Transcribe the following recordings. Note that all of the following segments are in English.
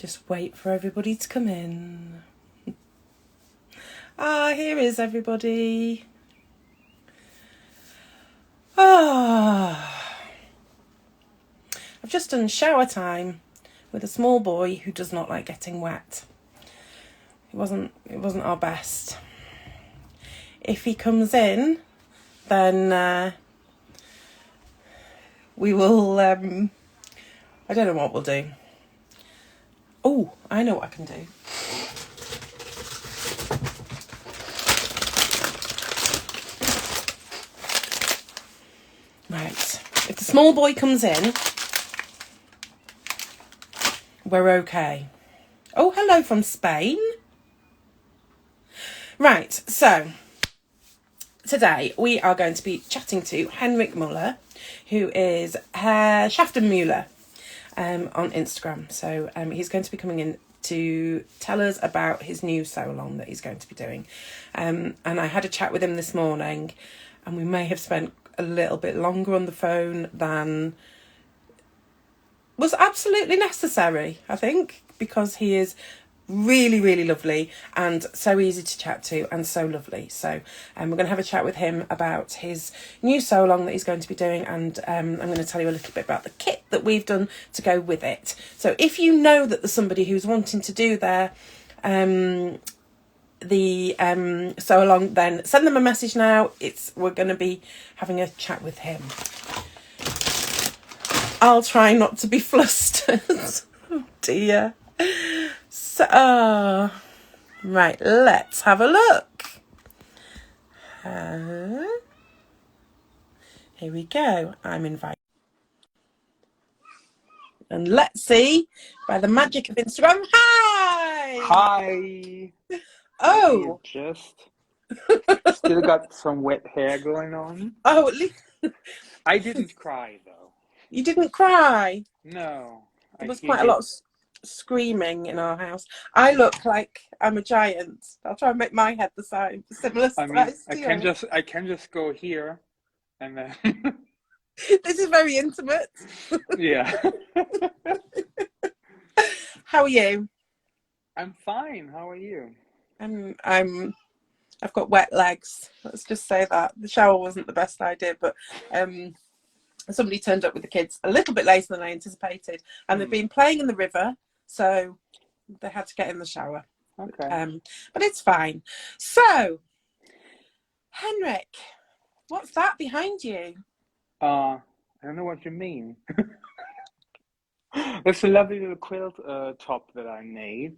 Just wait for everybody to come in. Ah, here is everybody. Ah, I've just done shower time with a small boy who does not like getting wet. It wasn't our best. If he comes in, then we will. I don't know what we'll do. Oh, I know what I can do. Right. If the small boy comes in, we're okay. Oh, hello from Spain. Right, so today we are going to be chatting to Henrik Mueller, who is Henrik Mueller on Instagram. So he's going to be coming in to tell us about his new Sewalong that he's going to be doing. And I had a chat with him this morning, and we may have spent a little bit longer on the phone than was absolutely necessary, I think, because he is really, really lovely and so easy to chat to and so lovely. So we're going to have a chat with him about his new Sewalong that he's going to be doing, and I'm going to tell you a little bit about the kit that we've done to go with it. So if you know that there's somebody who's wanting to do their Sewalong, then send them a message now. We're going to be having a chat with him. I'll try not to be flustered. Oh dear. So, right, let's have a look. Here we go. I'm invited. And let's see, by the magic of Instagram. Hi! Hi! Oh! Just still got some wet hair going on. Oh, at least I didn't cry though. you didn't cry. No. There was quite a lot of screaming in our house. I look like I'm a giant. I'll try and make my head the similar size to yours. I can just go here and then This is very intimate. yeah. How are you? I'm fine. How are you? I've got wet legs. Let's just say that. The shower wasn't the best idea, but somebody turned up with the kids a little bit later than I anticipated, and they've been playing in the river, so they had to get in the shower. Okay. But it's fine. So, Henrik, what's that behind you? I don't know what you mean. It's a lovely little quilt top that I made.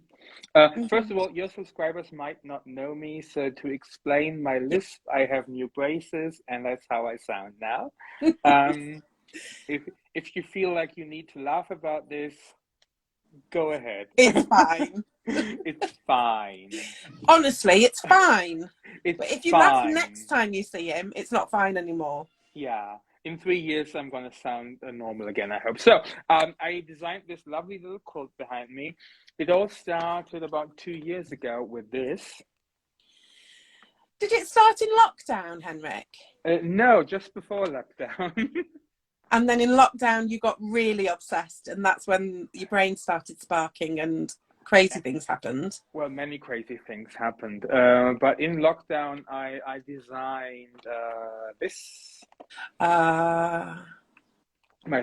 First of all, your subscribers might not know me, so to explain my lisp, I have new braces, and that's how I sound now. If you feel like you need to laugh about this, go ahead. It's fine. It's fine. Honestly, it's fine. It's but if you fine. laugh next time you see him, it's not fine anymore. Yeah. In 3 years, I'm going to sound normal again, I hope. So, I designed this lovely little quilt behind me. It all started about 2 years ago with this. Did it start in lockdown, Henrik? No, just before lockdown. And then in lockdown, you got really obsessed, and that's when your brain started sparking and crazy things happened. Well, many crazy things happened. But in lockdown, I designed this. My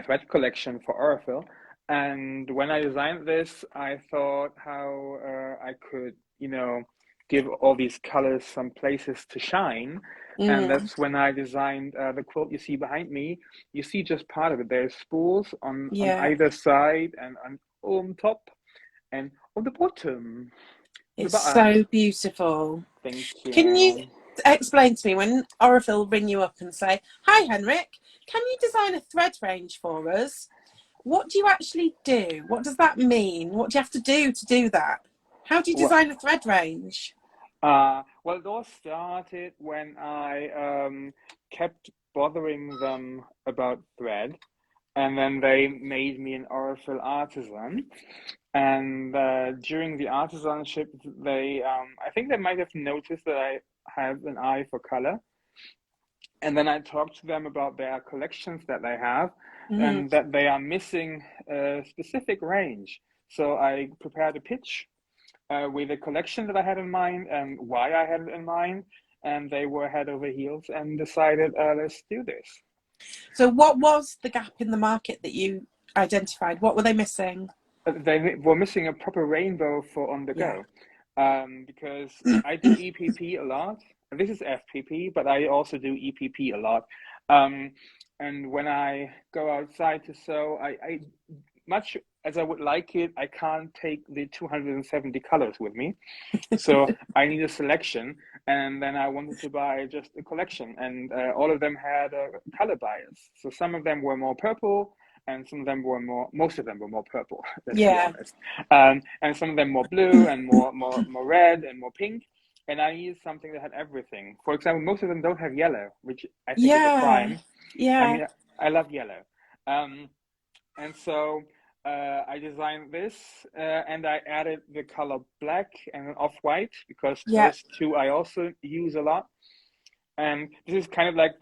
thread collection for Aurifil. And when I designed this, I thought how I could, give all these colors some places to shine. And that's when I designed the quilt you see behind me. You see just part of it. There's spools on either side and on top and on the bottom. It's so beautiful. Thank you. Can you explain to me, when Aurifil ring you up and say, "Hi Henrik, can you design a thread range for us?" What do you actually do? What does that mean? What do you have to do that? How do you design a thread range? Well, it all started when I kept bothering them about thread, and then they made me an Aurifil artisan. And during the artisanship, I think they might have noticed that I have an eye for color. And then I talked to them about their collections that they have and that they are missing a specific range. So I prepared a pitch with a collection that I had in mind and why I had it in mind, and they were head over heels and decided, let's do this. So what was the gap in the market that you identified? What were they missing? They were missing a proper rainbow for on the Yeah. go, because I do EPP a lot. And this is FPP, but I also do EPP a lot. And when I go outside to sew, I much as I would like it, I can't take the 270 colors with me. So I need a selection, and then I wanted to buy just a collection, and all of them had a color bias. So some of them were more purple, and some of them were most of them were more purple, let's be Yeah. honest. And some of them more blue and more red and more pink. And I needed something that had everything. For example, most of them don't have yellow, which I think is a Yeah. crime. I Yeah. mean, I love yellow. And so I designed this, and I added the color black and off-white because Yeah. those two I also use a lot. And this is kind of like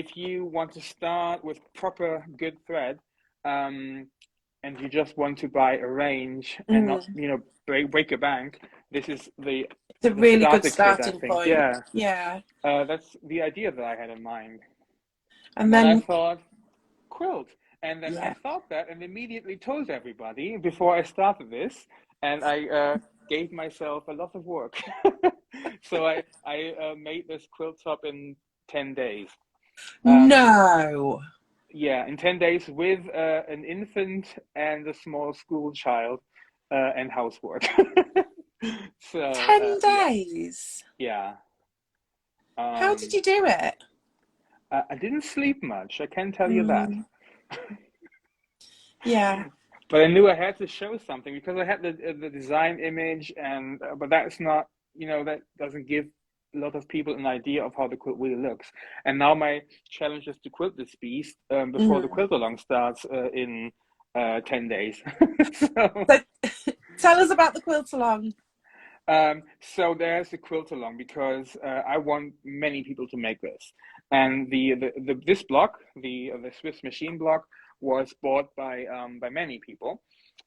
if you want to start with proper good thread, and you just want to buy a range and not, break a bank, this is the It's a really good starter kit, I starting think. point. Yeah, Yeah. that's the idea that I had in mind. And And then I then, thought, quilt. And then I yeah. thought that and immediately told everybody before I started this. And I gave myself a lot of work. So I made this quilt top in 10 days. Um, No. yeah, in 10 days with an infant and a small school child and housework. So, 10 yeah, days. yeah. How did Um, you do it? I didn't sleep much, I can tell you that. Mm, yeah. But I knew I had to show something because I had the design image, and but that's not, that doesn't give a lot of people an idea of how the quilt really looks. And now my challenge is to quilt this beast before the Mm. quilt along starts in 10 days. So, So tell us about the quilt along. so there's the quilt along because I want many people to make this. And this block, the Swiss machine block, was bought by many people,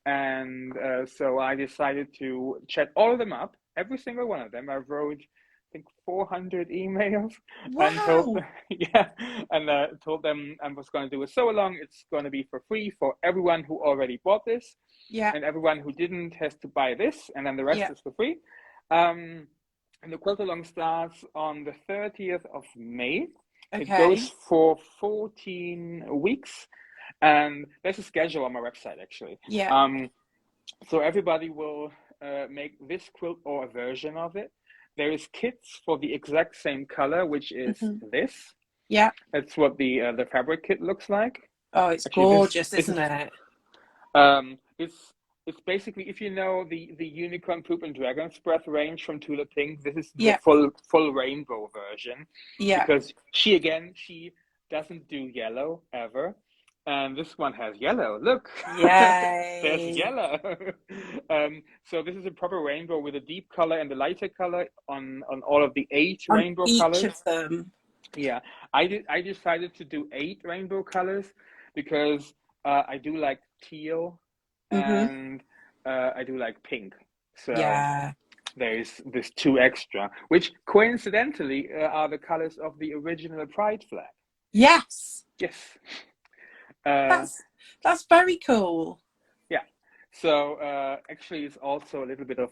and so I decided to chat all of them up, every single one of them. I wrote, I think, 400 emails and told Wow. them, yeah, and told them I was going to do a sew along. It's going to be for free for everyone who already bought this, Yeah. and everyone who didn't has to buy this, and then the rest Yeah. is for free. And the quilt along starts on the 30th of May. It goes Okay. for 14 weeks, and there's a schedule on my website actually. Yeah. So everybody will make this quilt or a version of it. There is kits for the exact same color, which is Hmm. this. Yeah. That's what the fabric kit looks like. Oh, it's Actually, this gorgeous, this is isn't it? it's basically, if you know the unicorn poop and dragon's breath range from Tula Pink, this is the Yeah. full rainbow version, Yeah. because she doesn't do yellow ever, and this one has yellow. Look, there's Yay. yellow. So this is a proper rainbow with a deep color and a lighter color on all of the 8 On rainbow each colors. of them. Yeah, I decided to do 8 rainbow colors because I do like teal Hmm. and I do like pink. So Yeah. there's this 2 extra, which coincidentally are the colors of the original Pride flag. Yes. Yes. Uh, That's very cool. yeah. So actually, it's also a little bit of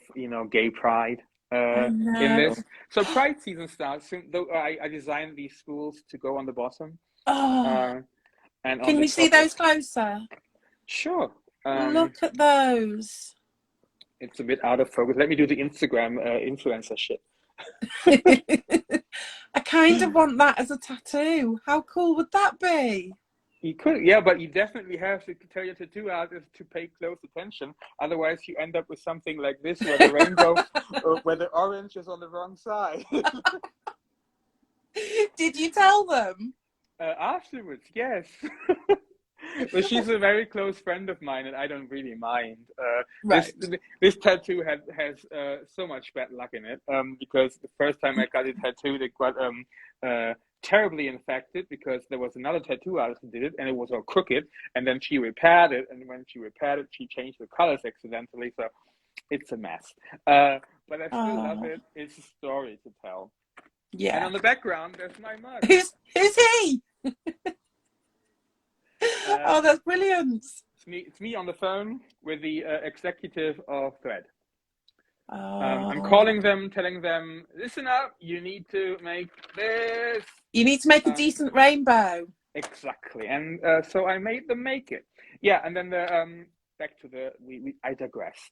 gay pride I in know. this. So Pride season starts soon. Though I designed these spools to go on the bottom. Oh, Uh, and on can the we see top those is closer? sure. Look at those. It's a bit out of focus. Let me do the Instagram influencer shit. I kind of want that as a tattoo. How cool would that be? You could, yeah, but you definitely have to tell your tattoo artist to pay close attention. Otherwise, you end up with something like this, where the rainbow, where the orange is on the wrong side. Did you tell them? Afterwards, yes. But she's a very close friend of mine, and I don't really mind. Right. This tattoo has so much bad luck in it. Because the first time I got it tattooed, it got terribly infected because there was another tattoo artist who did it and it was all crooked, and then she repaired it, and when she repaired it she changed the colors accidentally, so it's a mess. But I still love it. It's a story to tell. Yeah. And on the background there's my mug. Who's he? Oh, that's brilliant. It's me on the phone with the executive of Thread. Oh. I'm calling them, telling them, listen up, you need to make this. You need to make a decent rainbow. Exactly. And so I made them make it. Yeah, and then back to the, I digress.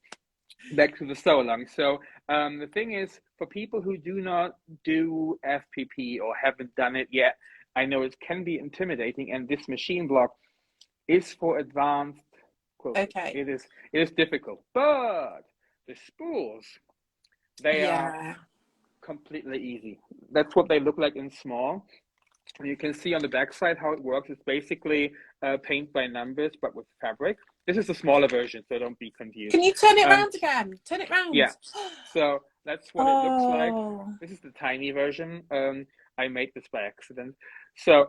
Back to the Sewalong. So the thing is, for people who do not do FPP or haven't done it yet, I know it can be intimidating, and this machine block is for advanced quilting. Okay. It is difficult, but the spools, they are completely easy. That's what they look like in small. You can see on the back side how it works. It's basically paint by numbers, but with fabric. This is the smaller version, so don't be confused. Can you turn it around again? Turn it round. Yeah. So that's what it looks like. This is the tiny version. I made this by accident. So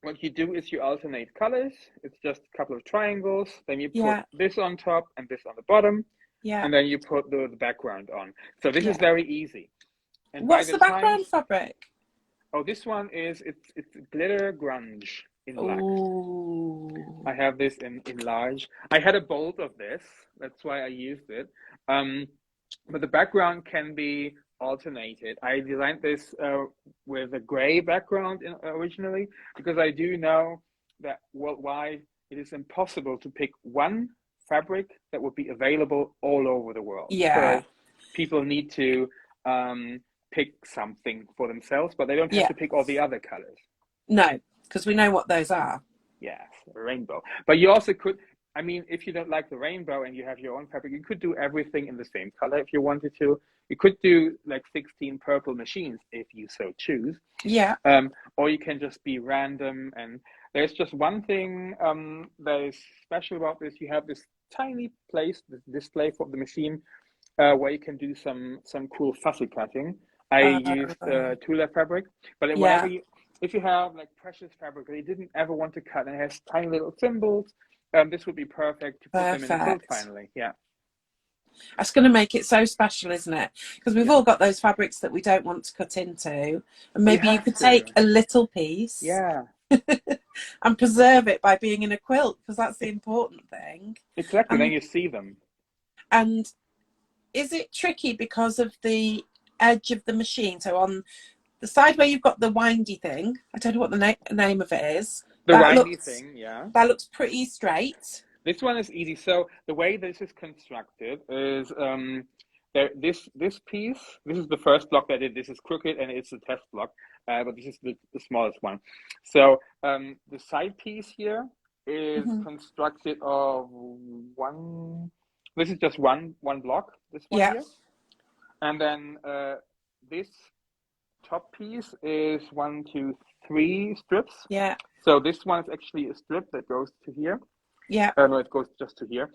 what you do is you alternate colors. It's just a couple of triangles. Then you put this on top and this on the bottom. Yeah. And then you put the background on. So this is very easy. And what's the background fabric? Oh, this one is it's glitter grunge in black. Ooh. I have this in large. I had a bolt of this. That's why I used it. But the background can be alternated. I designed this with a gray background originally because I do know that worldwide it is impossible to pick one fabric that would be available all over the world. Yeah. So people need to pick something for themselves, but they don't have to pick all the other colors. No, because we know what those are. Yes, a rainbow. But you also could, I mean, if you don't like the rainbow and you have your own fabric, you could do everything in the same color if you wanted to. You could do like 16 purple machines if you so choose. Yeah. Or you can just be random. And there's just one thing that is special about this. You have this tiny place, this display for the machine, where you can do some cool fussy cutting. I used Tula fabric, but whenever if you have like precious fabric that you didn't ever want to cut and it has tiny little symbols, this would be perfect to put them in the quilt finally. Yeah. That's going to make it so special, isn't it? Because we've all got those fabrics that we don't want to cut into, and maybe you could take a little piece and preserve it by being in a quilt, because that's the important thing. Exactly. Then you see them. And is it tricky because of the edge of the machine? So on the side where you've got the windy thing, I don't know what the name of it is. The windy thing, yeah. That looks pretty straight. This one is easy. So the way this is constructed is this piece, this is the first block that I did. This is crooked and it's a test block, but this is the smallest one. So the side piece here is constructed of this is just one block, this one here. And then this top piece is 1, 2, 3 strips. Yeah. So this one is actually a strip that goes to here. Yeah. No, it goes just to here.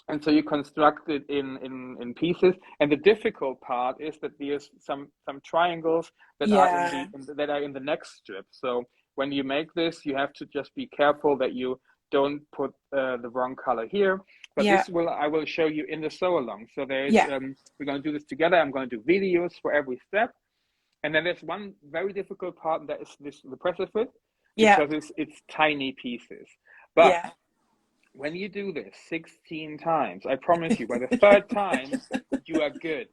And so you construct it in pieces. And the difficult part is that there's some triangles that are in the next strip. So when you make this, you have to just be careful that you don't put the wrong color here. But I will show you in the Sewalong. So there's we're going to do this together. I'm going to do videos for every step. And then there's one very difficult part, and that is the presser foot, because it's tiny pieces. But when you do this 16 times, I promise you, by the third time, you are good.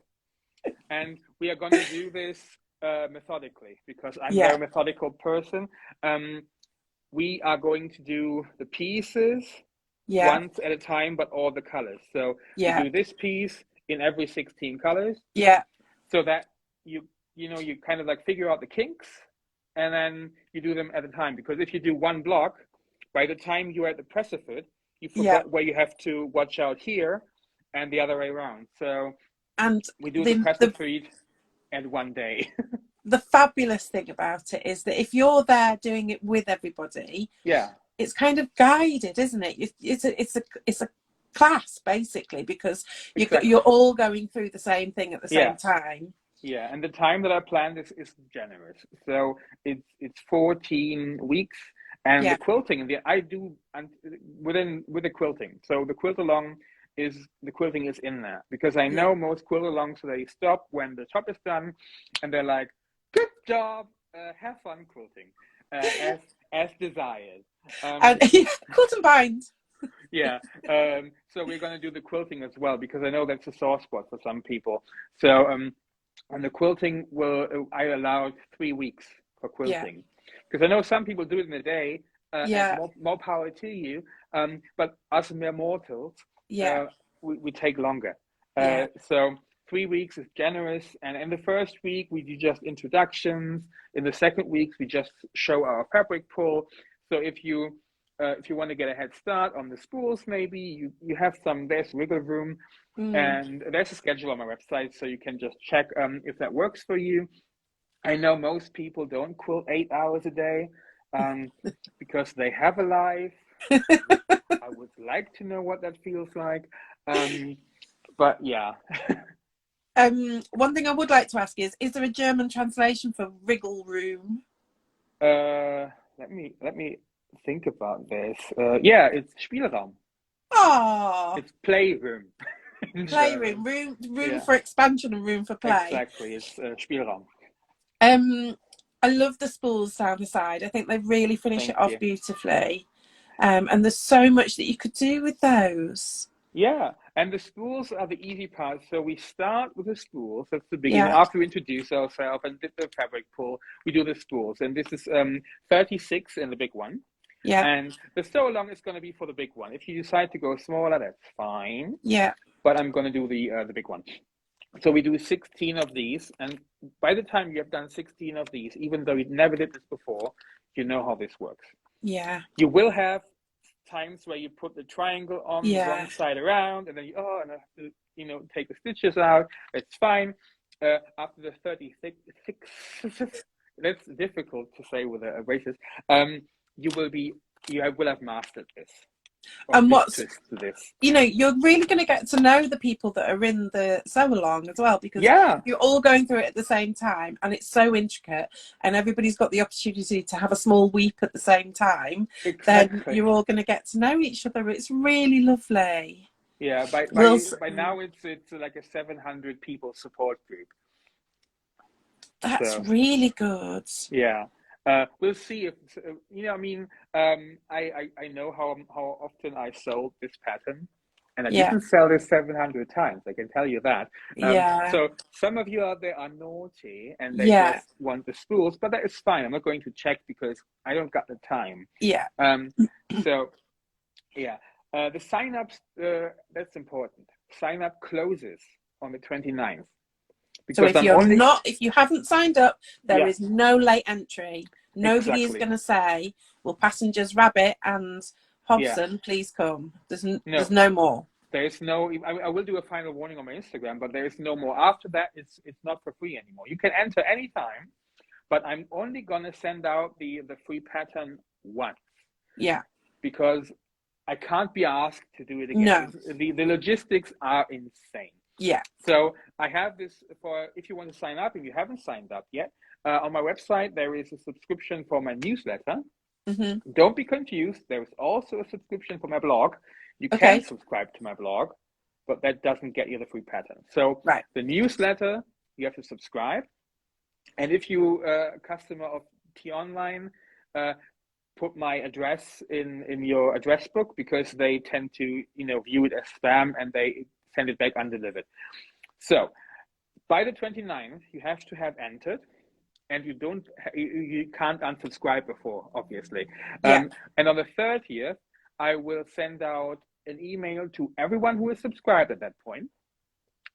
And we are going to do this methodically, because I'm a very methodical person. We are going to do the pieces once at a time, but all the colors. So you do this piece in every 16 colors. Yeah. So that you kind of like figure out the kinks, and then you do them at a time. Because if you do one block, by the time you're at the presser foot, you forgot where you have to watch out here, and the other way around. So we do the presser foot in one day. The fabulous thing about it is that if you're there doing it with everybody, it's kind of guided, isn't it? It's a class basically, because you're all going through the same thing at the same time. Yeah, and the time that I planned is generous. So it's 14 weeks, and the Yeah, quilting I do with the quilting. So the quilting is in there because I yeah. know most quilt alongs, so they stop when the top is done, and they're like, "Good job, have fun quilting, as desired." And Um, yeah, quilt and bind. yeah, so we're gonna do the quilting as well because I know that's a sore spot for some people. So and the quilting I allowed 3 weeks for Yeah, quilting because I know some people do it in a day, and yeah, more power to you. But us mere mortals, yeah, uh, we take longer. yeah, So 3 weeks is generous, and in the first week we do just introductions. In the second week we just show our fabric pull. So if you want to get a head start on the spools, maybe you have there's wiggle room, mm. and there's a schedule on my website, so you can just check if that works for you. I know most people don't quilt 8 hours a day because they have a life. I would like to know what that feels like. But yeah. One thing I would like to ask is there a German translation for wriggle room? uh, let me think about this. Yeah, it's Spielraum. Oh, It's playroom in playroom, German. room Yeah, for expansion and room for play. exactly. It's Spielraum. Um, I love the spools down the side. I think they really finish it Thank off you. beautifully. And there's so much that you could do with those. Yeah, and the spools are the easy part. So we start with the spools. That's the beginning. Yeah, After we introduce ourselves and did the fabric pull, we do the spools. And this is 36 in the big one. yeah, And the sew along is going to be for the big one. If you decide to go smaller, that's fine. yeah, But I'm going to do the big one. So we do 16 of these. And by the time you have done 16 of these, even though you never did this before, you know how this works. yeah, You will have times where you put the triangle on the yeah. wrong side around, and then and I have to take the stitches out. It's fine. After the 36, that's difficult to say with a braces. You will have mastered this, or And this what's, twist to this. you're really going to get to know the people that are in the sew along as well, because Yeah, you're all going through it at the same time and it's so intricate and everybody's got the opportunity to have a small weep at the same time. Then exactly. you're all going to get to know each other. It's really lovely. Yeah, We'll, by now it's like a 700 people support group. that's So really good. yeah. We'll see if I mean, I know how often I sold this pattern, and I Yeah, didn't sell this 700 times. I can tell you that. yeah, So some of you out there are naughty and they yeah, just want the spools, but that is fine. I'm not going to check because I don't got the time. yeah. Um, so yeah, the sign-ups, that's important. Sign-up closes on the 29th So because if you haven't signed up, there yeah, is no late entry. Nobody is exactly. going to say, "Will passengers Rabbit and Yeah, Hobson please come?" no. There's no more. There is no. I will do a final warning on my Instagram, but there is no more. After that, it's not for free anymore. You can enter anytime, but I'm only gonna send out the free pattern once Yeah. because I can't be asked to do it again. No. The logistics are insane. Yeah. So I have this for if you want to sign up. If you haven't signed up yet, on my website there is a subscription for my newsletter. Hmm. Don't be confused. There is also a subscription for my blog. You can Okay. subscribe to my blog, but that doesn't get you the free pattern. So Right. the newsletter, you have to subscribe. And if you a customer of T Online, put my address in your address book because they tend to view it as spam and they send it back undelivered. So by the 29th, you have to have entered, and you can't unsubscribe before, obviously. Yeah. And on the 30th, I will send out an email to everyone who is subscribed at that point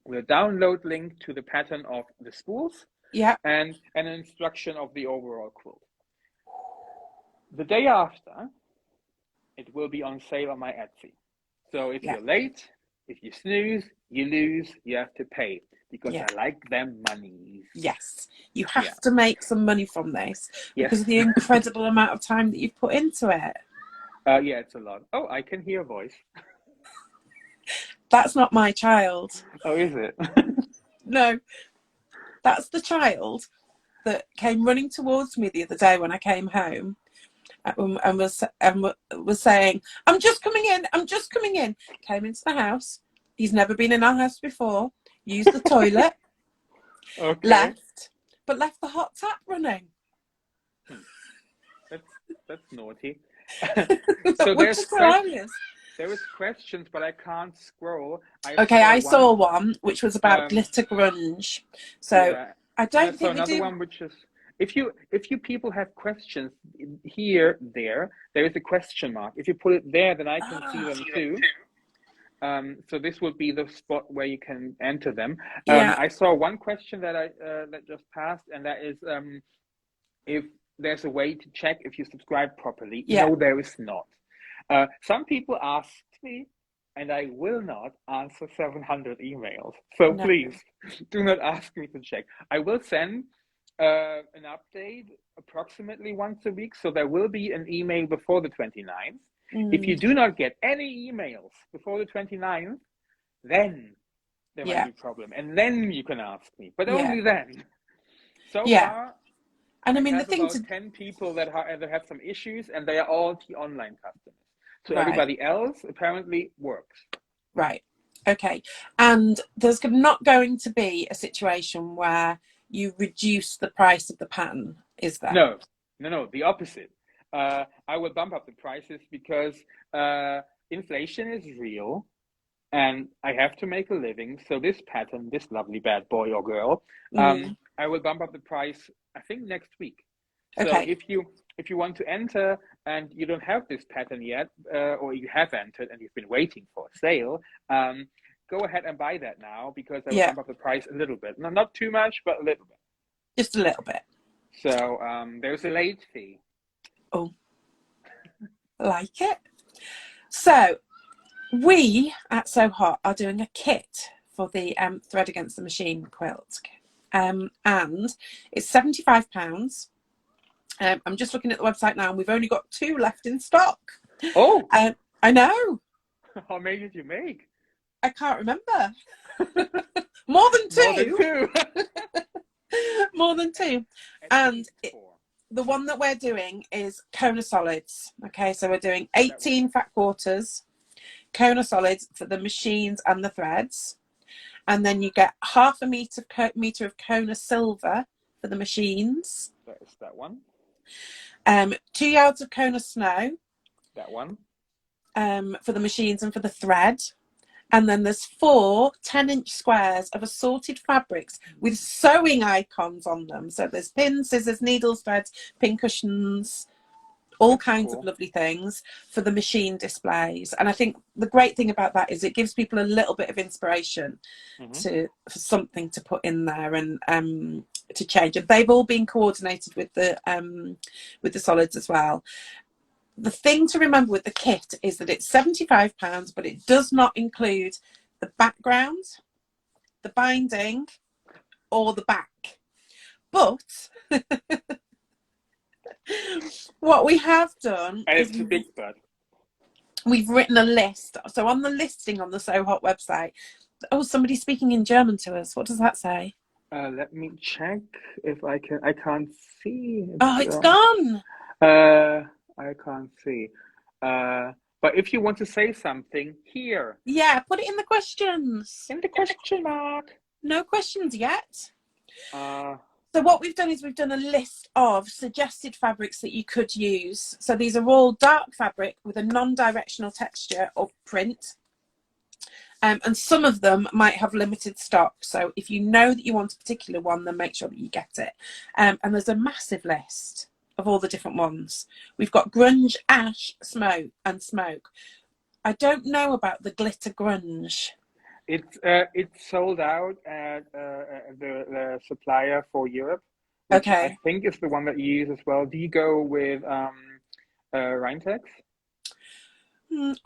with a download link to the pattern of the spools Yeah. and an instruction of the overall quilt. The day after, it will be on sale on my Etsy. So if Yeah. you're late, if you snooze, you lose, you have to pay because Yeah. I like them monies. Yes. You Yeah. have to make some money from this because Yes. of the incredible amount of time that you've put into it. Yeah, it's a lot. Oh, I can hear a voice. That's not my child. Oh, is it? No, That's the child that came running towards me the other day when I came home, and was saying, I'm just coming in, I'm just coming in. Came into the house. He's never been in our house before. Used the toilet. Okay. Left the hot tap running. That's naughty. So there's hilarious. There is questions, but I can't scroll. I saw one which was about glitter grunge. So yeah, I don't think another we do. One which is, if you people have questions here, there is a question mark. If you put it there, then I can see them too. So this would be the spot where you can enter them. I saw one question that that just passed, and that is if there's a way to check if you subscribe properly. Yeah. No, there is not. Some people asked me, and I will not answer 700 emails. So please do not ask me to check. I will send an update approximately once a week. So there will be an email before the 29th. If you do not get any emails before the 29th, then there might be a problem. And then you can ask me, but only then. So far, and I mean, have about 10 people that have some issues, and they are all T-Online customers. So everybody else apparently works. Right. Okay. And there's not going to be a situation where you reduce the price of the pattern, is there? No, the opposite. I will bump up the prices because inflation is real and I have to make a living. So this pattern, this lovely bad boy or girl, I will bump up the price, I think, next week. So if you want to enter and you don't have this pattern yet, or you have entered and you've been waiting for a sale, go ahead and buy that now, because I will bump up the price a little bit. No, not too much, but a little bit. Just a little bit. So there's a late fee. Oh, like it. So we at So Hot are doing a kit for the Thread Against the Machine quilt, and it's £75. I'm just looking at the website now, and we've only got 2 left in stock. Oh, I know. How many did you make? I can't remember. More than 2. More than 2. And the one that we're doing is Kona solids. Okay, so we're doing 18 fat quarters, Kona solids for the machines and the threads, and then you get half a meter of Kona silver for the machines. That is that one. 2 yards of Kona snow. That one. For the machines and for the thread. And then there's 4 10-inch squares of assorted fabrics with sewing icons on them. So there's pins, scissors, needles, threads, pin cushions, all kinds of lovely things for the machine displays. And I think the great thing about that is it gives people a little bit of inspiration for something to put in there and to change. And they've all been coordinated with the solids as well. The thing to remember with the kit is that it's £75, but it does not include the background, the binding, or the back. But what we have done is a big but. We've written a list. So on the listing on the So Hot website, somebody's speaking in German to us. What does that say? Let me check if I can. I can't see. It's gone. I can't see. But if you want to say something here. Yeah, put it in the questions. In the question mark. No questions yet. So what we've done is we've done a list of suggested fabrics that you could use. So these are all dark fabric with a non-directional texture or print. And some of them might have limited stock. So if you know that you want a particular one, then make sure that you get it. And there's a massive list of all the different ones. We've got grunge, ash, smoke. I don't know about the glitter grunge. It's sold out at the supplier for Europe, which I think is the one that you use as well. Do you go with Rhintex?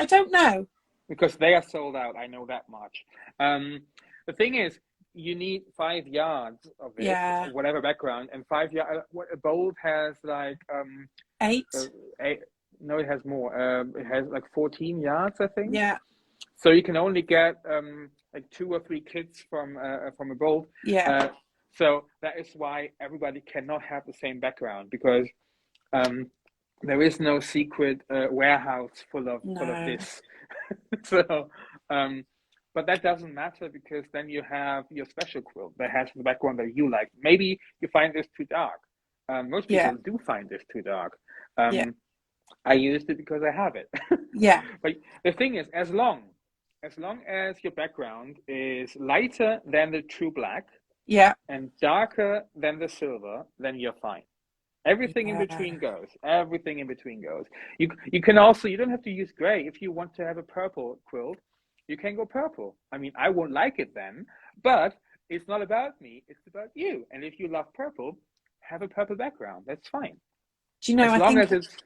I don't know. Because they are sold out, I know that much. The thing is, you need 5 yards of it, whatever background, and 5 yards. A bolt has like 8. 8. No, it has more. It has like 14 yards, I think. Yeah. So you can only get like 2 or 3 kits from a bolt. Yeah. So that is why everybody cannot have the same background, because there is no secret warehouse full of No. this. So, but that doesn't matter, because then you have your special quilt that has the background that you like. Maybe you find this too dark. Most Yeah. people do find this too dark. Yeah. I used it because I have it. Yeah. But the thing is, as long as your background is lighter than the true black Yeah. and darker than the silver, then you're fine. Everything in Yeah. between goes. Everything in between goes. You can also, you don't have to use gray. If you want to have a purple quilt, you can go purple. I mean, I won't like it then, but it's not about me. It's about you. And if you love purple, have a purple background. That's fine. Do you know, As long as it's,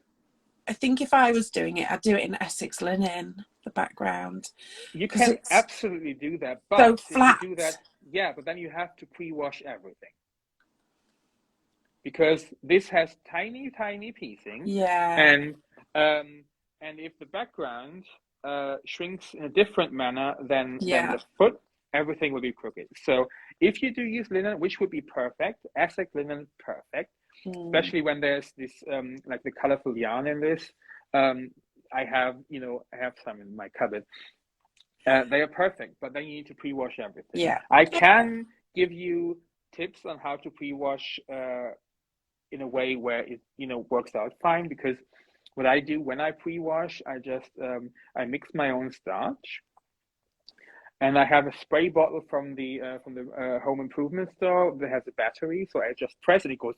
I think if I was doing it, I'd do it in Essex linen, the background, you because can it's absolutely do that. so But if you flat. do that, yeah, but then you have to pre-wash everything, because this has tiny, tiny piecing, Yeah. and if the background shrinks in a different manner than Yeah. the foot, everything will be crooked. So if you do use linen, which would be perfect, Essex linen, perfect, especially when there's this like the colorful yarn in this. I have some in my cupboard. They are perfect, but then you need to pre-wash everything. Yeah. I can give you tips on how to pre-wash in a way where it works out fine, because what I do when I pre-wash, I just I mix my own starch, and I have a spray bottle from the home improvement store that has a battery, so I just press and it goes.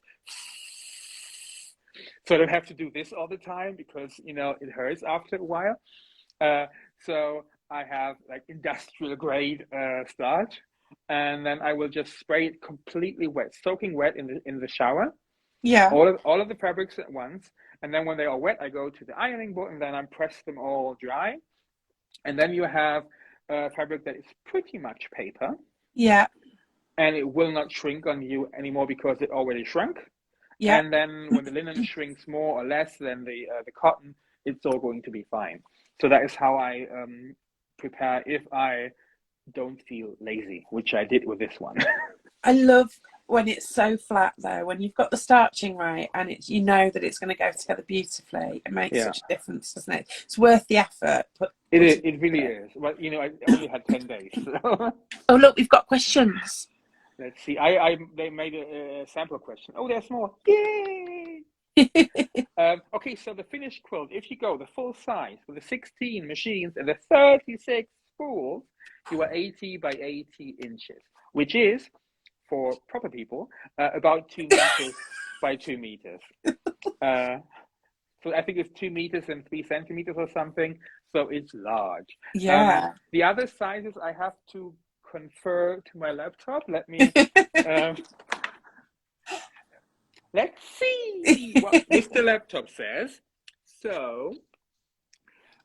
So I don't have to do this all the time, because it hurts after a while. So I have like industrial grade starch, and then I will just spray it completely wet, soaking wet in the shower. Yeah. All of the fabrics at once, and then when they are wet, I go to the ironing board and then I press them all dry, and then you have a fabric that is pretty much paper. Yeah. And it will not shrink on you anymore because it already shrunk. Yeah. And then when the linen shrinks more or less than the cotton, it's all going to be fine. So that is how I prepare if I don't feel lazy, which I did with this one. I love when it's so flat though, when you've got the starching right and it's that it's going to go together beautifully. It makes Yeah, such a difference, doesn't it? It's worth the effort. it really is. Well, I only had 10 days. So. Oh look, we've got questions. Let's see. They made a sample question. Oh, there's more. Yay! Okay, so the finished quilt, if you go the full size with the 16 machines and the 36 spools, you are 80 by 80 inches, which is, for proper people, about 2 meters by 2 meters. So I think it's 2 meters and 3 centimeters or something. So it's large. Yeah. The other sizes I have to confer to my laptop. Let me. Let's see what Mr. Laptop says. So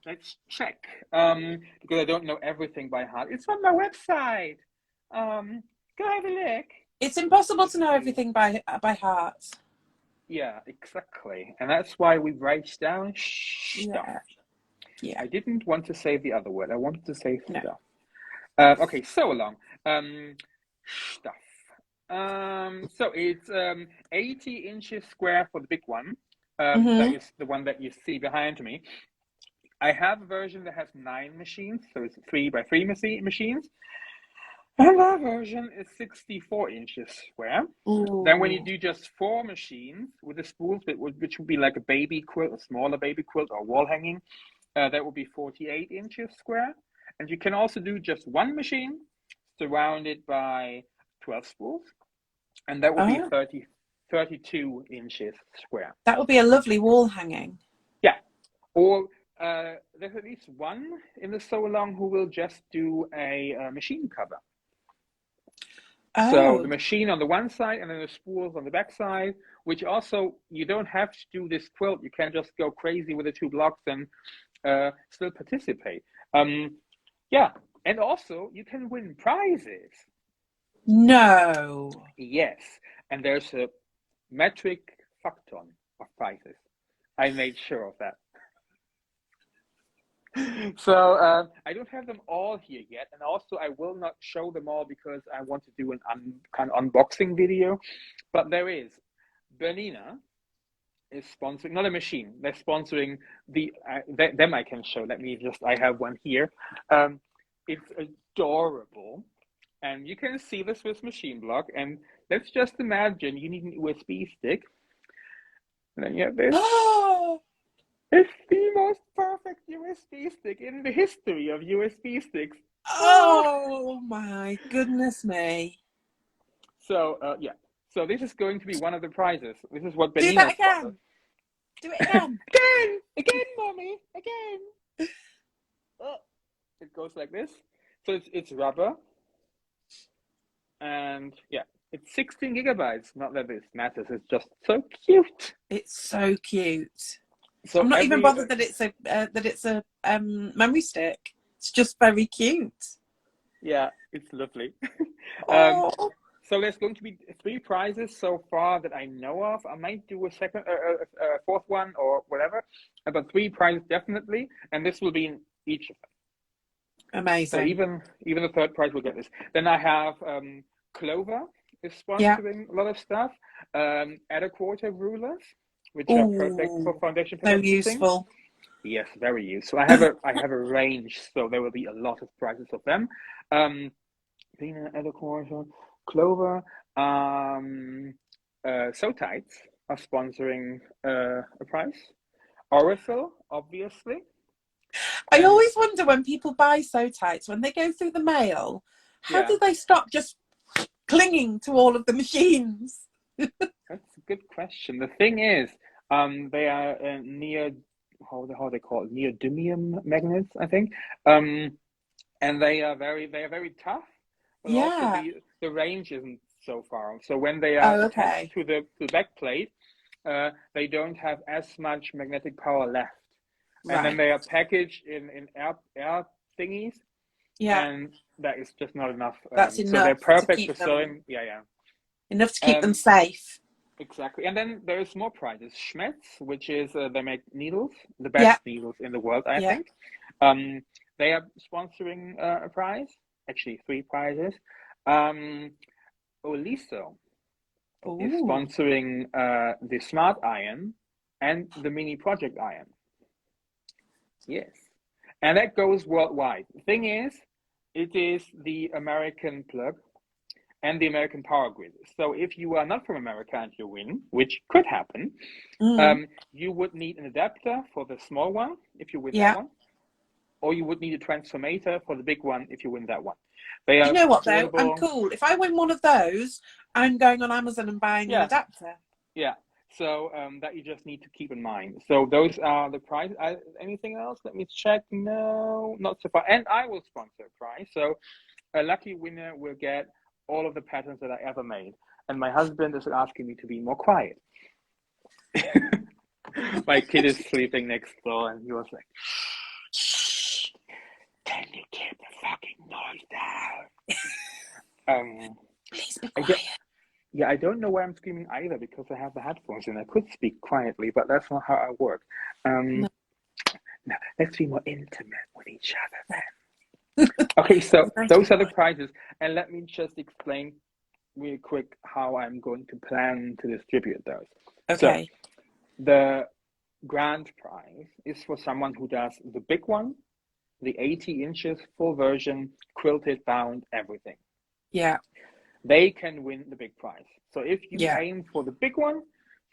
let's check. Because I don't know everything by heart. It's on my website. Go have a look. It's impossible to know everything by heart. Yeah, exactly. And that's why we write down stuff. Yeah. I didn't want to say the other word. I wanted to say stuff. No. Okay, Sewalong. Stuff. So it's 80 inches square for the big one. That is the one that you see behind me. I have a version that has 9 machines, so it's 3 by 3 machines. And that version is 64 inches square. Ooh. Then when you do just 4 machines with the spools, which would be like a baby quilt, a smaller baby quilt or wall hanging, that would be 48 inches square. And you can also do just 1 machine surrounded by 12 spools, and that would be 32 inches square. That would be a lovely wall hanging. Yeah. Or there's at least one in the Sewalong who will just do a machine cover. So the machine on the one side and then the spools on the back side, which also, you don't have to do this quilt. You can just go crazy with the 2 blocks and still participate. Yeah. And also, you can win prizes. No. Yes. And there's a metric fuck ton of prizes. I made sure of that. So I don't have them all here yet, and also I will not show them all because I want to do an kind of unboxing video. But there is Bernina is sponsoring, not a machine. They're sponsoring them. I can show. I have one here. It's adorable, and you can see the Swiss machine block. And let's just imagine you need an USB stick, and then you have this. It's the most perfect USB stick in the history of USB sticks. Oh my goodness me. So, yeah. So this is going to be one of the prizes. This is what Do Benina that again. sponsored. Do it again. Again, mommy, again. Oh, it goes like this. So it's rubber. And yeah, it's 16 gigabytes. Not that this matters. It's just so cute. It's so cute. So I'm not even bothered that it's a memory stick. It's just very cute. Yeah, it's lovely. Oh. So there's going to be 3 prizes so far that I know of. I might do a second, fourth one or whatever, but 3 prizes definitely, and this will be in each of them. Amazing. So even the third prize will get this. Then I have Clover is sponsoring a lot of stuff. Add a quarter rulers, which are perfect for foundation pen. So useful. Yes, very useful. I have a range, so there will be a lot of prizes of them. Peanut, add a quarter. Clover, So Tights are sponsoring a prize. Aurifil, obviously. I always wonder when people buy So Tights, when they go through the mail, how do they stop just clinging to all of the machines? That's a good question. The thing is, they are how they call it, neodymium magnets, I think, and they are very tough. But also the range isn't so far. So when they are attached to the back plate, they don't have as much magnetic power left. And then they are packaged in air thingies. Yeah. And that is just not enough. That's enough. So they're perfect for sewing. Yeah. Enough to keep them safe. Exactly. And then there's more prizes. Schmetz, which is they make needles, the best needles in the world, I think. They are sponsoring a prize. Actually, 3 prizes. Oliso is sponsoring the Smart Iron and the Mini Project Iron. Yes. And that goes worldwide. The thing is, it is the American plug and the American power grid. So if you are not from America and you win, which could happen, you would need an adapter for the small one if you win that one. Or you would need a transformator for the big one if you win that one. You know what, though? I'm cool. If I win one of those, I'm going on Amazon and buying an adapter. Yeah. So that you just need to keep in mind. So those are the prizes. Anything else? Let me check. No, not so far. And I will sponsor a prize. So a lucky winner will get all of the patterns that I ever made. And my husband is asking me to be more quiet. My kid is sleeping next door, and he was like, "Can you keep the fucking noise down?" Please be quiet. I don't know why I'm screaming either, because I have the headphones and I could speak quietly, but that's not how I work. No, let's be more intimate with each other then. Okay, so those are the prizes, and let me just explain real quick how I'm going to plan to distribute those. Okay. So, the grand prize is for someone who does the big one, the 80 inches, full version, quilted, bound, everything. Yeah. They can win the big prize. So if you aim for the big one,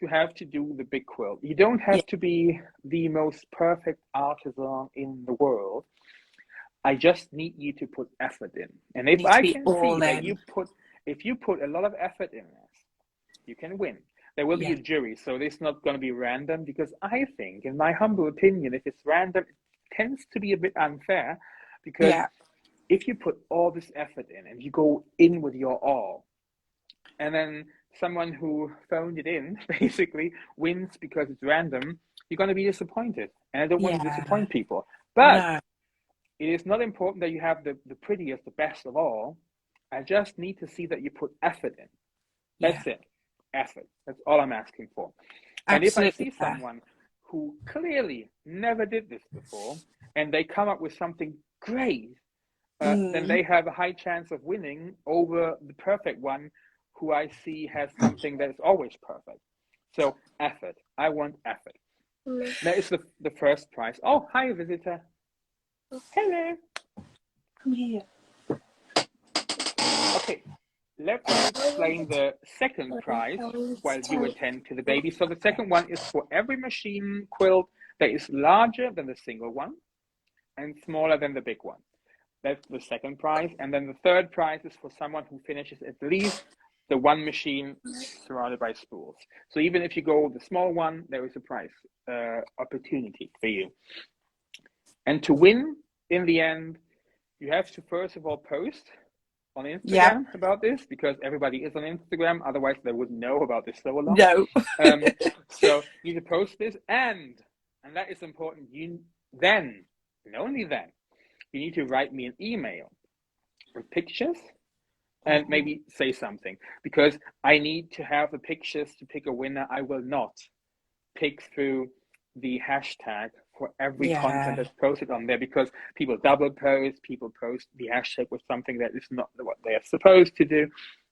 you have to do the big quilt. You don't have to be the most perfect artisan in the world. I just need you to put effort in. And if I can see that if you put a lot of effort in this, you can win. There will be a jury, so it's not going to be random, because I think, in my humble opinion, if it's random, it tends to be a bit unfair, because if you put all this effort in and you go in with your all, and then someone who phoned it in basically wins because it's random, you're going to be disappointed. And I don't want to disappoint people. But it is not important that you have the prettiest, the best of all. I just need to see that you put effort in. That's it. Effort. That's all I'm asking for. And if I see someone who clearly never did this before, and they come up with something great, then they have a high chance of winning over the perfect one who I see has something that is always perfect. So effort. I want effort. That is the first prize. Oh, hi, visitor. Hello. Come here. Okay, let me explain the second prize while you attend to the baby. So the second one is for every machine quilt that is larger than the single one and smaller than the big one. That's the second prize. And then the third prize is for someone who finishes at least the one machine surrounded by spools. So even if you go the small one, there is a prize opportunity for you. And to win, in the end, you have to first of all post on Instagram about this, because everybody is on Instagram. Otherwise, they wouldn't know about this Sewalong. No. So you need to post this, and that is important. You then, and only then, you need to write me an email with pictures and maybe say something, because I need to have the pictures to pick a winner. I will not pick through the hashtag for every content that's posted on there, because people double post, people post the hashtag with something that is not what they are supposed to do.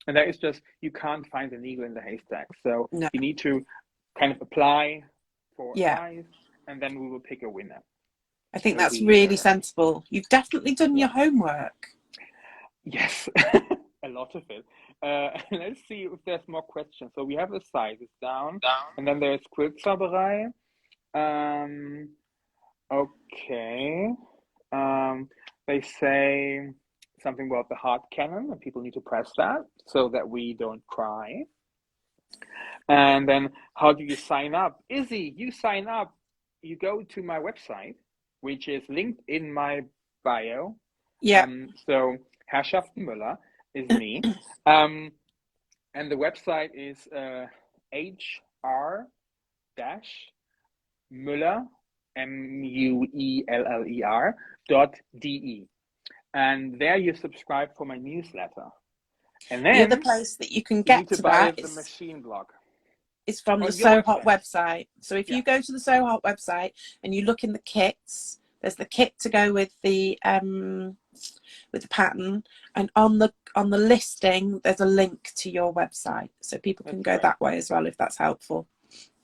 And that is just, you can't find the needle in the haystack. So you need to kind of apply for a prize, and then we will pick a winner. I think that's really sensible. You've definitely done your homework. Yes, a lot of it. Let's see if there's more questions. So we have the sizes down, and then there's Quiltzauberei. Okay. They say something about the heart cannon, and people need to press that so that we don't cry. And then, how do you sign up? Izzy, you sign up. You go to my website, which is linked in my bio. So Herrschaften Mueller is me. And the website is hr-mueller, mueller.de. And there you subscribe for my newsletter. And then the other place that you can get to that is the machine blog. It's from the So Hot website. So if you go to the So Hot website and you look in the kits, there's the kit to go with the pattern, and on the listing there's a link to your website, so people can go that way as well, if that's helpful.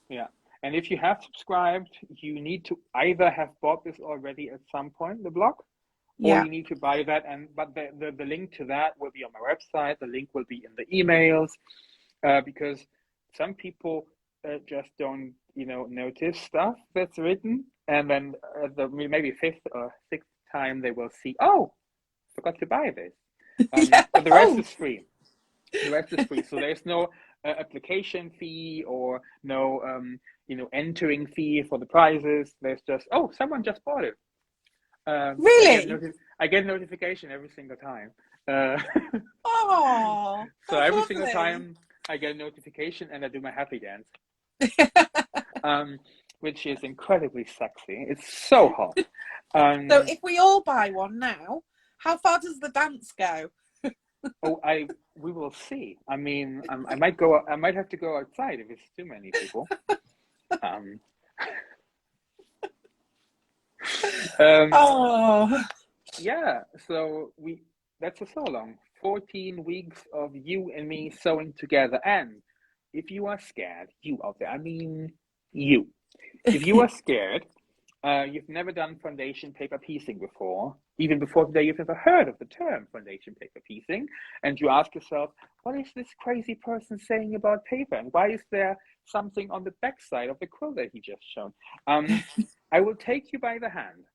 Yeah, and if you have subscribed, you need to either have bought this already at some point, the blog, or you need to buy that. But the link to that will be on my website. The link will be in the emails, because some people just don't, notice stuff that's written, and then maybe fifth or sixth time they will see, oh, forgot to buy this. But the rest is free. The rest is free. So there's no application fee or no, entering fee for the prizes. There's just, oh, someone just bought it. Really? I get notification every single time. Oh, so every single time I get a notification, and I do my happy dance, which is incredibly sexy. It's so hot. So if we all buy one now, how far does the dance go? We will see. I mean, I might have to go outside if it's too many people. Yeah. So that's a Sewalong. 14 weeks of you and me sewing together. And if you are scared, you out there, I mean you. If you are scared, you've never done foundation paper piecing before, even before today you've never heard of the term foundation paper piecing, and you ask yourself, what is this crazy person saying about paper, and why is there something on the back side of the quilt that he just shown? I will take you by the hand.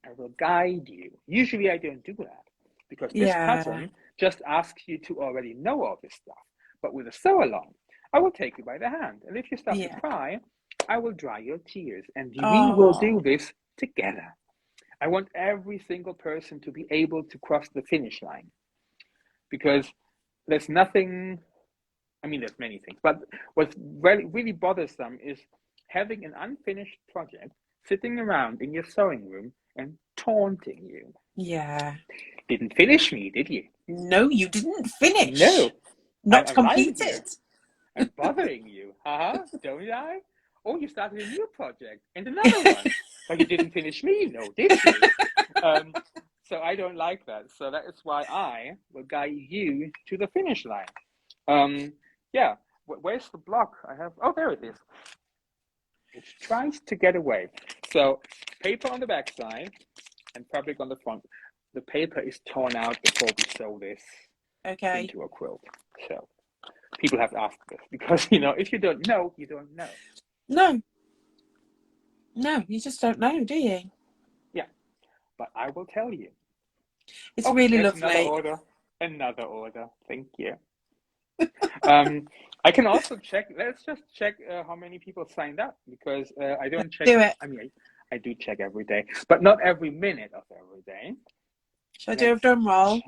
I will guide you. Usually I don't do that, because this pattern just asks you to already know all this stuff. But with a Sewalong, I will take you by the hand, and if you start to cry, I will dry your tears, and we will do this together. I want every single person to be able to cross the finish line, because there's nothing, I mean, there's many things, but what's really bothersome is having an unfinished project sitting around in your sewing room and taunting you. Yeah. Didn't finish me, did you? No, you didn't finish. No. Not completed. I'm bothering you, don't I? oh, you started a new project and another one, but you didn't finish me, no, did you? So I don't like that. So that is why I will guide you to the finish line. Yeah, where's the block? I have, oh, there it is. It tries to get away. So paper on the back side and fabric on the front. The paper is torn out before we sew this into a quilt. So people have asked this because, you know, if you don't know, you don't know. No, you just don't know, do you? Yeah, but I will tell you. It's really lovely. Another order. Thank you. I can also check. Let's just check how many people signed up because I don't check. Do it. I mean, I do check every day, but not every minute of every day. Shall I do a drum roll?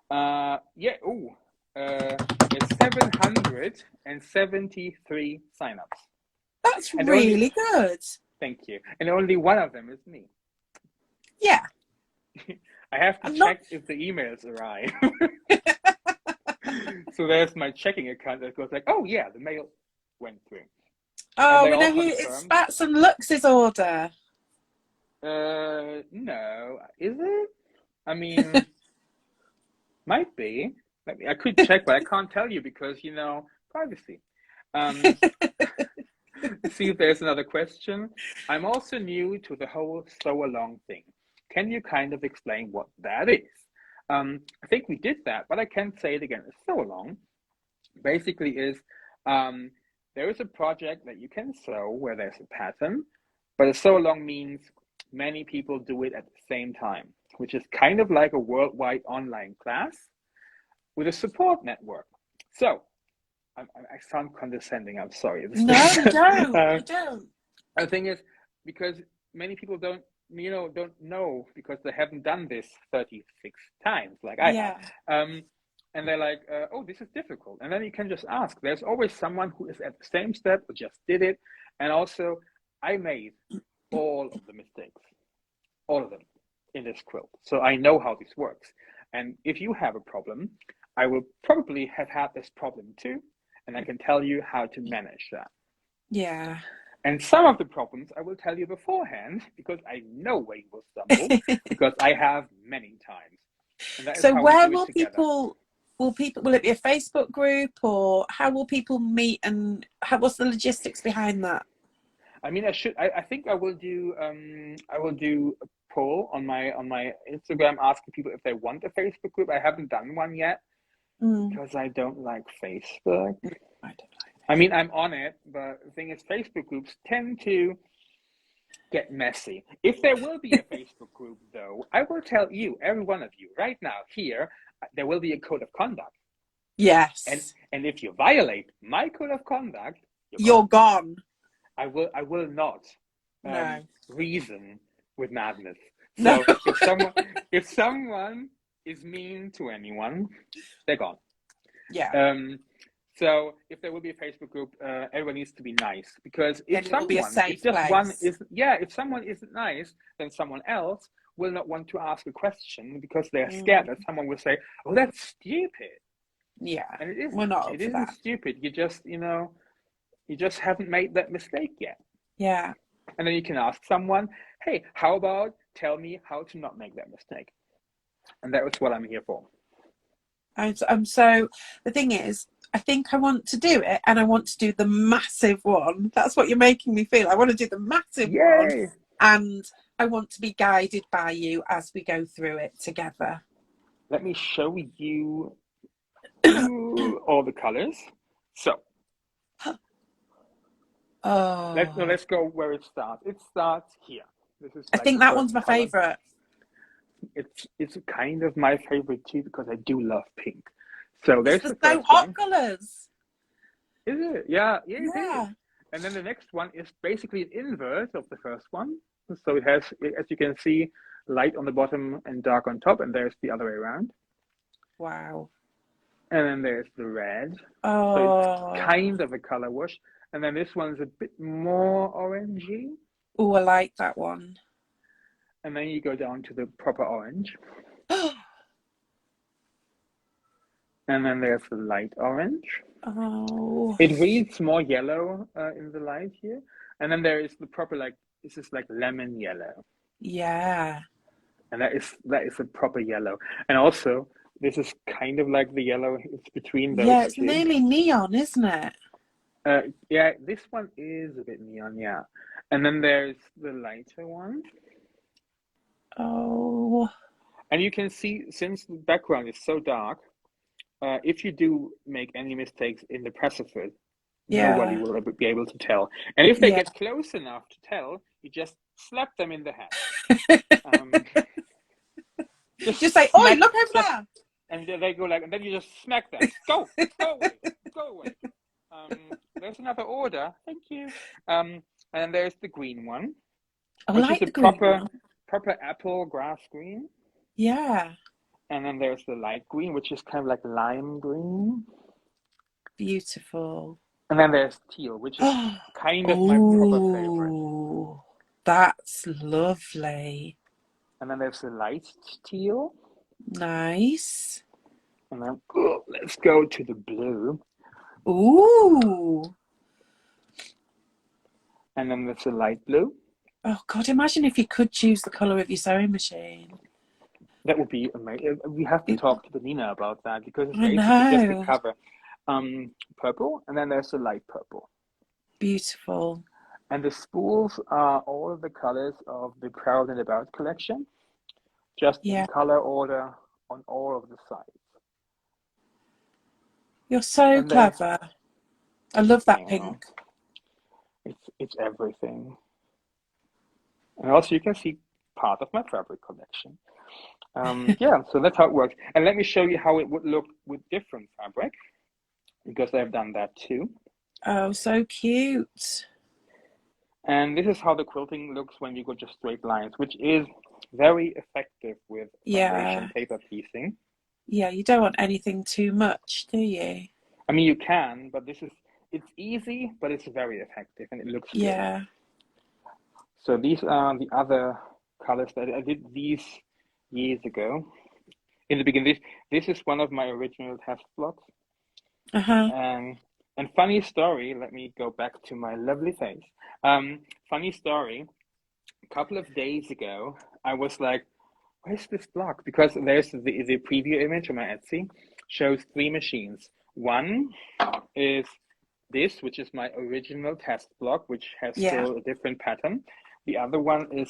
Yeah. Oh, there's 773 signups. That's really good. Thank you. And only one of them is me. Yeah. I have to check if the emails arrive. So there's my checking account that goes like, oh yeah, the mail went through. Oh, we know who it's Spats and Lux's order. No, is it? I mean, might be. I could check, but I can't tell you because, you know, privacy. See if there's another question. I'm also new to the whole Sewalong thing. Can you kind of explain what that is? I think we did that, but I can say it again. Sewalong basically is there is a project that you can sew where there's a pattern, but a Sewalong means many people do it at the same time, which is kind of like a worldwide online class with a support network. So I sound condescending. I'm sorry. No, you don't. You don't. The thing is, because many people don't know because they haven't done this 36 times like I have. And they're like, oh, this is difficult. And then you can just ask. There's always someone who is at the same step or just did it. And also, I made all of the mistakes, all of them in this quilt. So I know how this works. And if you have a problem, I will probably have had this problem too. And I can tell you how to manage that. Yeah. And some of the problems I will tell you beforehand because I know where you will stumble because I have many times. And that is so how where will people will it be a Facebook group or how will people meet and what's the logistics behind that? I mean, I think I will do a poll on my Instagram asking people if they want a Facebook group. I haven't done one yet because I don't like Facebook. I mean, I'm on it, but the thing is, Facebook groups tend to get messy. If there will be a Facebook group, though, I will tell you, every one of you, right now, here, there will be a code of conduct. Yes. And if you violate my code of conduct, you're gone. I will not reason with madness. No. So if someone is mean to anyone, they're gone. Yeah. So if there will be a Facebook group, everyone needs to be nice because if someone if someone isn't nice, then someone else will not want to ask a question because they're scared that someone will say, "Oh, that's stupid." Yeah, and it isn't. We're not it isn't stupid. You just haven't made that mistake yet. Yeah. And then you can ask someone, "Hey, how about tell me how to not make that mistake?" And that was what I'm here for. So the thing is, I think I want to do it and I want to do the massive one. That's what you're making me feel. I want to do the massive one and I want to be guided by you as we go through it together. Let me show you all the colors. So let's go where it starts. It starts here. This is I think that one's my favorite. It's kind of my favorite too because I do love pink. So there's the so hot colors. Is it? Yeah, it is. And then the next one is basically an inverse of the first one. So it has, as you can see, light on the bottom and dark on top, and there's the other way around. Wow. And then there's the red. Oh. So it's kind of a color wash. And then this one's a bit more orangey. Oh, I like that one. And then you go down to the proper orange. And then there's the light orange. Oh. It reads more yellow in the light here. And then there is the proper, like, this is like lemon yellow. Yeah. And that is a proper yellow. And also, this is kind of like the yellow. It's between those Yeah, it's two. nearly neon, isn't it? Yeah, this one is a bit neon, yeah. And then there's the lighter one. Oh. And you can see, since the background is so dark, if you do make any mistakes in the precipice, nobody Yeah. will be able to tell. And if they Yeah. get close enough to tell, you just slap them in the head. Just say, "Oi, look over there!" And they go like, and then you just smack them. Go away, go away. There's another order. Thank you. And there's the green one, I which like is the a green proper one. apple grass green. Yeah. And then there's the light green, which is kind of like lime green. Beautiful. And then there's teal, which is kind of my proper favorite. Oh, that's lovely. And then there's the light teal. Nice. And then let's go to the blue. Ooh. And then there's the light blue. Oh God, imagine if you could choose the colour of your sewing machine. That would be amazing. We have to talk to Nina about that, because it's I basically just the know. cover. Purple, and then there's the light purple. Beautiful. And the spools are all the colors of the Proud and About collection, just in color order on all of the sides. You're so And clever. I love that pink. It's everything. And also you can see part of my fabric collection. Yeah, so that's how it works. And let me show you how it would look with different fabric, because I've done that too. Oh, so cute. And this is how the quilting looks when you go just straight lines, which is very effective with foundation paper piecing. Yeah, you don't want anything too much, do you? I mean, you can, but it's easy, but it's very effective, and it looks good. So these are the other colors that I did these years ago. In the beginning, this is one of my original test blocks. And funny story, let me go back to my lovely face. Funny story, a couple of days ago, I was like, where's this block? Because there's the preview image on my Etsy, shows 3 machines. One is this, which is my original test block, which has still a different pattern. The other one is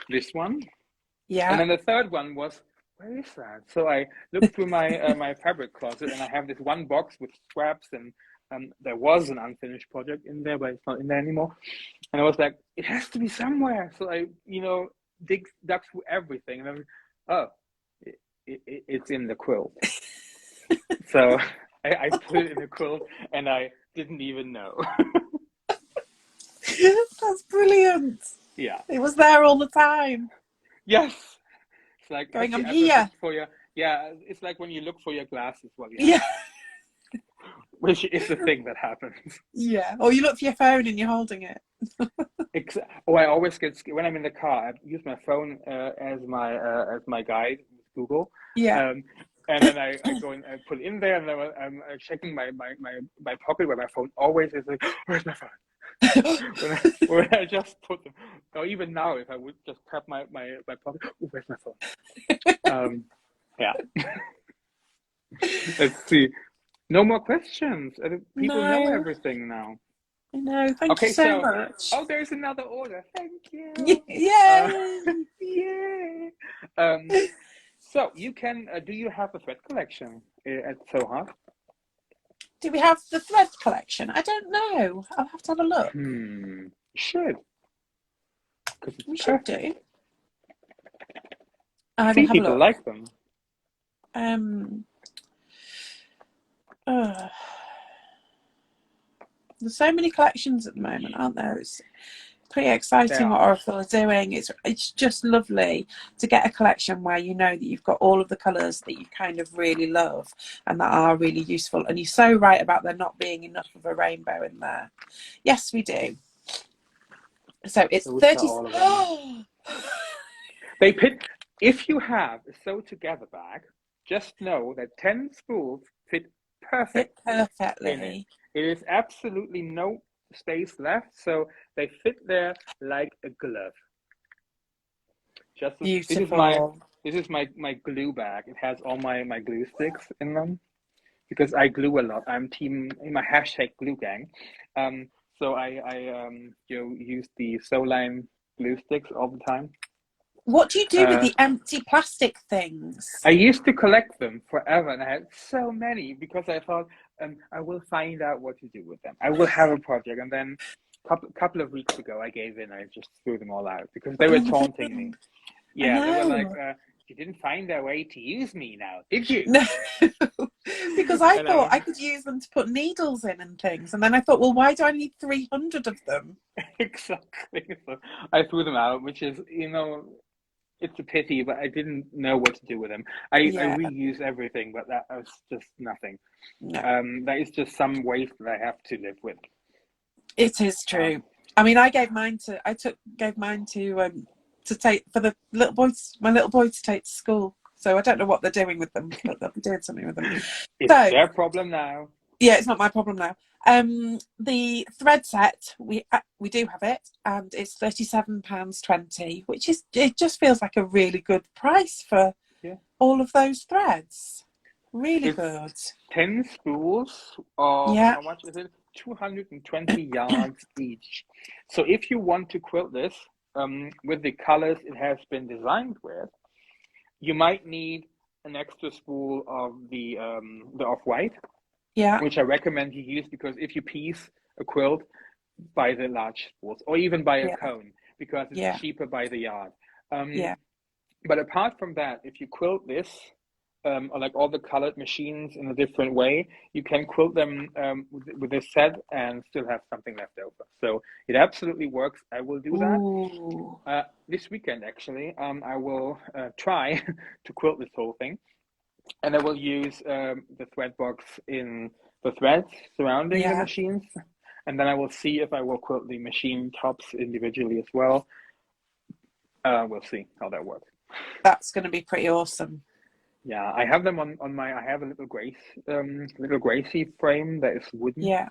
this one. Yeah. And then the third one was, where is that? So I looked through my my fabric closet, and I have this one box with scraps, and there was an unfinished project in there, but it's not in there anymore. And I was like, it has to be somewhere. So I, dug through everything, and I'm, it's in the quilt. So I put it in the quilt, and I didn't even know. That's brilliant. Yeah. It was there all the time. Yes. It's like going, I'm here. It's like when you look for your glasses while you're which is the thing that happens. Yeah. Or you look for your phone and you're holding it. I always get scared when I'm in the car. I use my phone as my guide with Google. Yeah. And then I go and I put it in there, and then I'm checking my pocket where my phone always is like, where's my phone? when I just put them, or even now, if I would just tap my pocket, where's my phone? Yeah. Let's see. No more questions. People know everything now. I know. Thank you so much. Oh, there's another order. Thank you. Yay! Yay! So you can. Do you have a thread collection at Soha? Do we have the thread collection? I don't know. I'll have to have a look. You should. We should do. I think people like them. There's so many collections at the moment, aren't there? It's pretty exciting what Aurifil are doing. It's just lovely to get a collection where you know that you've got all of the colours that you kind of really love and that are really useful. And you're so right about there not being enough of a rainbow in there. Yes, we do. So it's 30. They pick. If you have a sew together bag, just know that 10 spools fit Fit perfectly in it. perfectly. It is absolutely no space left, so they fit there like a glove. Beautiful. This is my glue bag. It has all my glue sticks in them because I glue a lot. I'm team in my hashtag glue gang. So I use the Sewalong glue sticks all the time. What do you do with Uh, the empty plastic things? I used to collect them forever, and I had so many because I thought I will find out what to do with them. I will have a project, and then couple of weeks ago, I gave in. I just threw them all out because they were Oh, taunting me. I Yeah, they were like, know. "You didn't find a way to use me now, did you?" No, because I And I thought was I could use them to put needles in and things. And then I thought, well, why do I need 300 of them? exactly. So I threw them out, which is, it's a pity, but I didn't know what to do with them. I Yeah, reuse everything, but that was just nothing. no, That is just some waste that I have to live with. it is Um, true. I mean, gave mine to take for the little boys, my little boy to take to school. So I don't know what they're doing with them, but they'll be doing something with them. it's So their problem now. yeah, it's not my problem now. The thread set we do have it, and it's £37.20, which is it just feels like a really good price for Yeah, all of those threads. Really it's good. 10 spools of Yeah, how much is it? 220 yards each. So if you want to quilt this with the colors it has been designed with, you might need an extra spool of the off-white, yeah, which I recommend you use because if you piece a quilt, buy the large spools or even buy a yeah, cone because it's yeah, cheaper by the yard. yeah, But apart from that, if you quilt this, or like all the colored machines in a different way, you can quilt them with this set and still have something left over. So it absolutely works. I will do that ooh, this weekend, actually. I will try to quilt this whole thing, and I will use the thread box in the threads surrounding the yeah. machines, and then I will see if I will quilt the machine tops individually as well. We'll see how that works. That's going to be pretty awesome. Yeah, I have them on my. I have a little Gracie frame that is wooden, Yeah.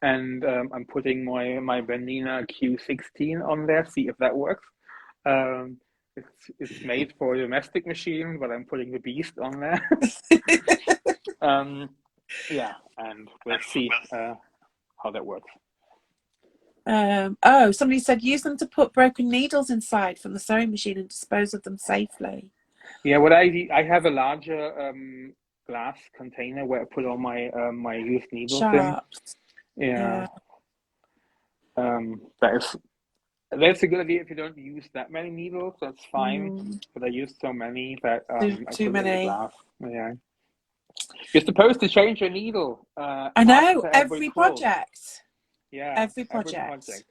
and I'm putting my Vanina Q16 on there. See if that works. Um, it's made for a domestic machine, but I'm putting the beast on there. Yeah, and we'll see how that works. Oh, somebody said use them to put broken needles inside from the sewing machine and dispose of them safely. Yeah, what I have a larger glass container where I put all my used needles in. Sharps. Yeah, Yeah. that's a good idea if you don't use that many needles. That's fine. Mm, But I used so many that I too put it in the many. glass. Yeah, you're supposed to change your needle I know. after every Every quilt. project. Yeah, Every every project. project.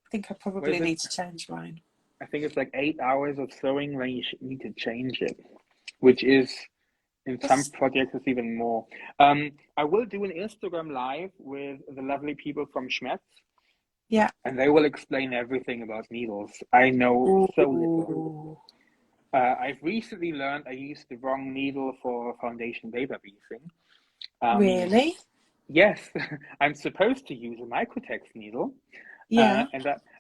I think I What probably is it? need to change mine. I think it's like 8 hours of sewing, then you should need to change it, which is in some That's, projects it's even more. I will do an Instagram live with the lovely people from Schmetz, yeah. and they will explain everything about needles. I know so little. Ooh. I've recently learned I used the wrong needle for foundation paper piecing. Um, Really? yes, I'm supposed to use a Microtex needle, Yeah.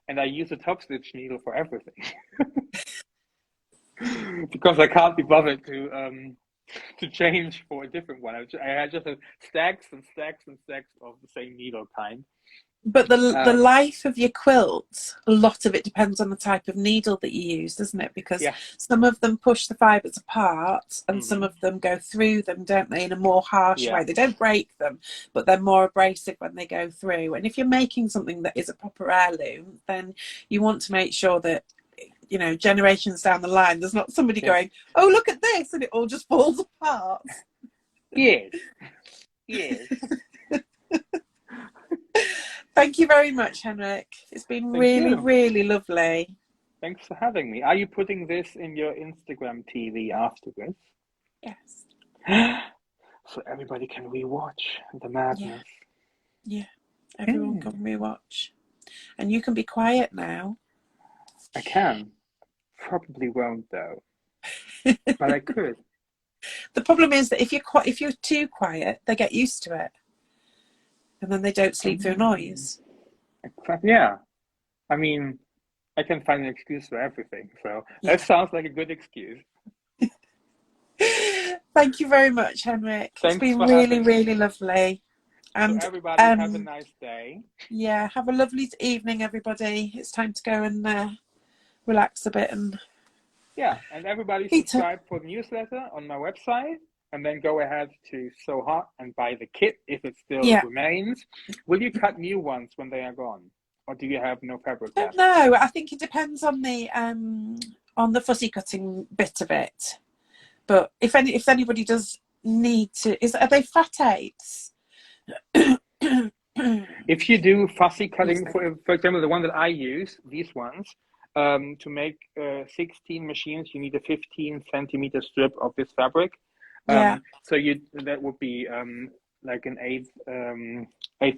and I use a top stitch needle for everything because I can't be bothered to change for a different one. I had just stacks and stacks and stacks of the same needle kind. But the Um, life of your quilt, a lot of it depends on the type of needle that you use, doesn't it? Because yes. some of them push the fibres apart and some Hmm. of them go through them, don't they, in a more harsh Yeah. way. They don't break them, but they're more abrasive when they go through. And if you're making something that is a proper heirloom, then you want to make sure that, you know, generations down the line, there's not somebody Yes. going, oh, look at this, and it all just falls apart. Yes. Yes. Thank you very much, Henrik. It's been Thank really, you. really lovely. Thanks for having me. Are you putting this in your Instagram TV afterwards? Yes. So everybody can rewatch the Yeah. madness. Yeah. Everyone can rewatch. And you can be quiet now. I can. Probably won't though. But I could. The problem is that if you're too quiet, they get used to it, and then they don't sleep through noise. Yeah. I mean, I can find an excuse for everything. So Yeah. that sounds like a good excuse. Thank you very much, Henrik. It's Thanks been for really, having me. really lovely. So And everybody have a nice day. yeah, have a lovely evening, everybody. It's time to go and relax a bit and Yeah, and everybody eat up. subscribe for the newsletter on my website, and then go ahead to So Hot and buy the kit if it still Yeah. remains. Will you cut new ones when they are gone, or do you have no fabric I left? don't know. I think it depends on the fussy cutting bit of it. But if anybody does need to, are they flat eights? If you do fussy cutting, for example, the one that I use, these ones, to make 16 machines, you need a 15 centimeter strip of this fabric. Yeah. So that would be like an eighth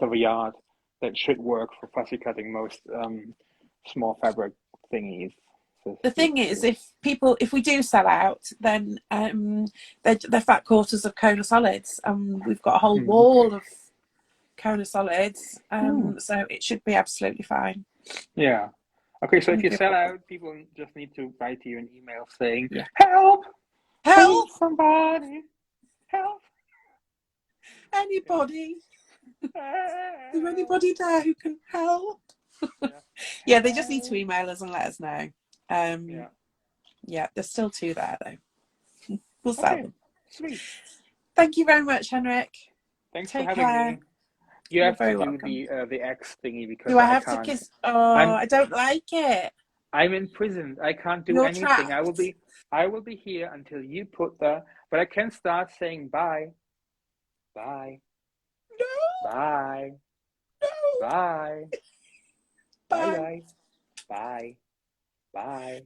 of a yard. That should work for fussy cutting most small fabric thingies. So The thing is, if we do sell out, then they're fat quarters of Kona solids, and we've got a whole wall of Kona solids, so it should be absolutely fine. Yeah. Okay, so if you sell out, people just need to write you an email saying, yeah. help! Help! Somebody! Help! Anybody? Is there anybody there who can help? Yeah. Yeah, they just need to email us and let us know. Yeah, there's still 2 there though. We'll sell them. Sweet. Thank you very much, Henrik. Thanks Take for having care. me. You You're have to very do welcome. the X thingy because Do I I have can't. to kiss? Oh, I don't like it. I'm in prison. I can't do You're anything. trapped. I will be here until you put but I can start saying bye. Bye. No. Bye. No. Bye. Bye Bye. bye. Bye. Bye.